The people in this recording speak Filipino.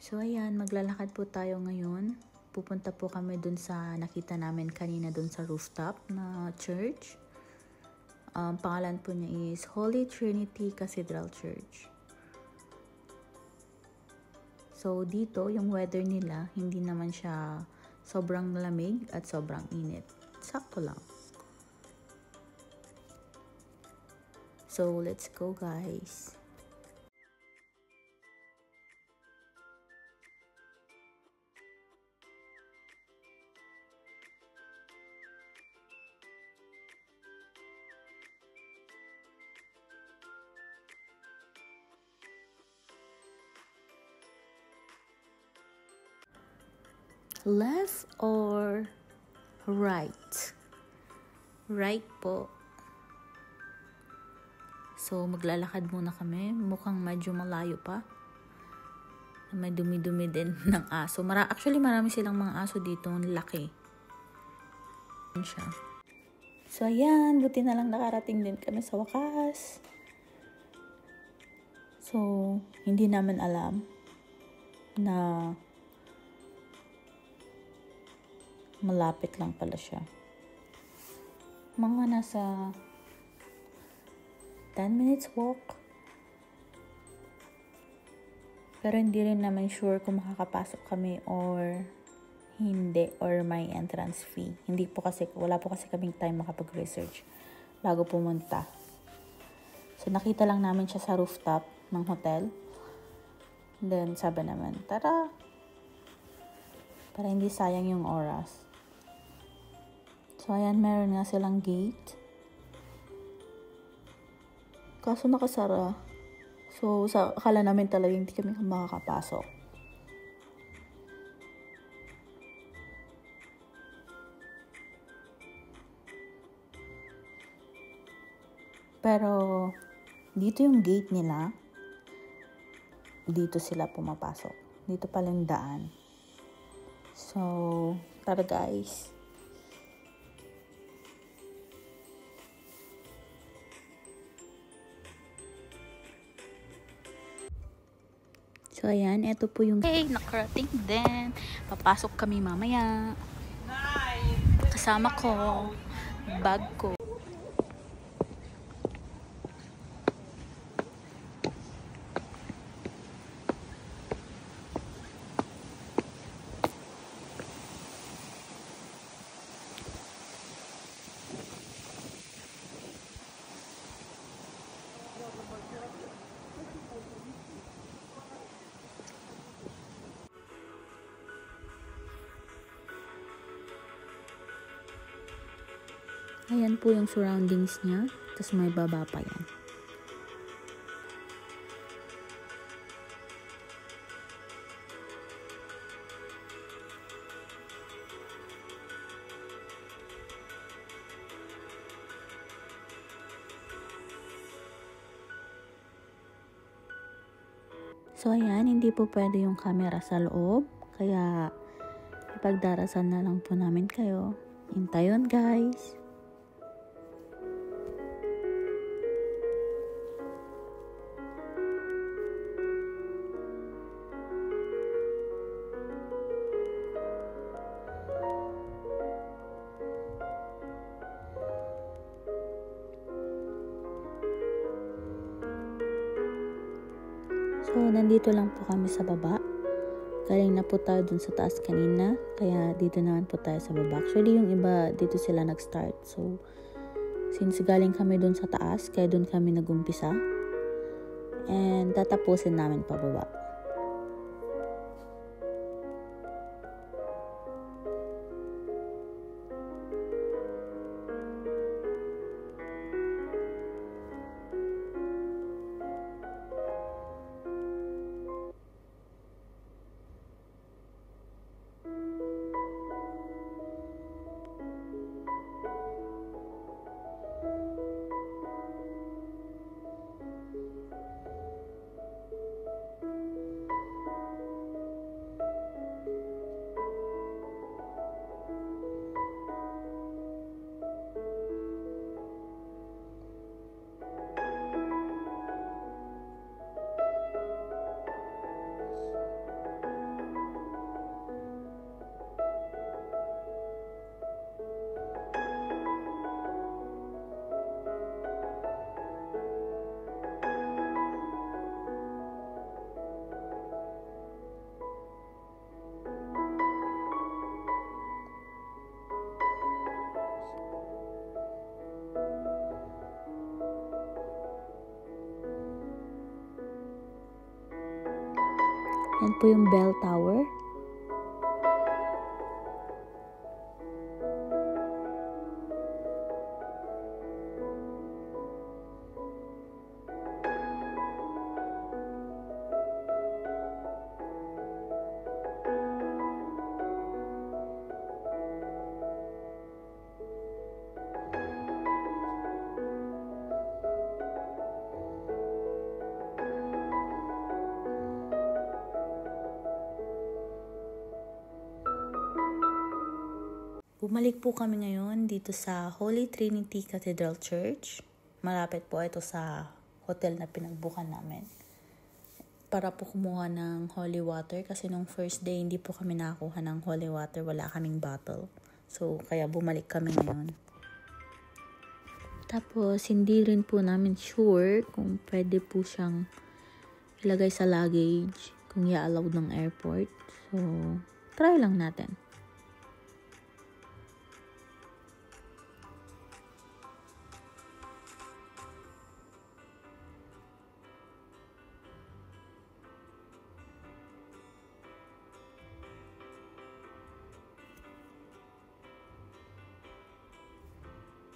So ayan, maglalakad po tayo ngayon. Pupunta po kami dun sa nakita namin kanina dun sa rooftop na church. Pangalan po niya is Holy Trinity Cathedral Church. So dito, yung weather nila, hindi naman siya sobrang lamig at sobrang init. Sakto lang. So let's go guys. Left or right? Right po. So, maglalakad muna kami. Mukhang medyo malayo pa. May dumi-dumi din ng aso. Actually, marami silang mga aso dito. Ang laki. Yan siya. So, ayan. Buti na lang nakarating din kami sa wakas. So, hindi namin alam na malapit lang pala siya. Mga nasa 10 minutes walk. Pero hindi rin naman sure kung makakapasok kami or hindi, or may entrance fee. Wala po kasi kaming time makapag-research bago pumunta. So nakita lang namin siya sa rooftop ng hotel. Then sabi naman, tara, para hindi sayang yung oras. So ayan, meron nga silang gate. Kaso nakasara. So, akala namin talaga hindi kami makakapasok. Pero, dito yung gate nila. Dito sila pumapasok. Dito pala yung daan. So, tara guys. So, ayan. Ito po yung... Hey, nakarating din. Papasok kami mamaya. Kasama ko. Bag ko. Ayan po yung surroundings niya. Tapos may baba pa yan. So ayan, hindi po pwede yung camera sa loob. Kaya ipagdarasal na lang po namin kayo. Hintayon guys. So, nandito lang po kami sa baba. Galing na po tayo dun sa taas kanina. Kaya dito naman po tayo sa baba. Actually, yung iba, dito sila nag-start. So, since galing kami dun sa taas, kaya dun kami nag-umpisa. And tatapusin namin pababa. Yan po yung bell tower. Bumalik po kami ngayon dito sa Holy Trinity Cathedral Church. Malapit po ito sa hotel na pinagbukan namin. Para po kumuha ng holy water kasi nung first day hindi po kami nakakuha ng holy water. Wala kaming bottle. So kaya bumalik kami ngayon. Tapos hindi rin po namin sure kung pwede po siyang ilagay sa luggage kung i-allow ng airport. So try lang natin.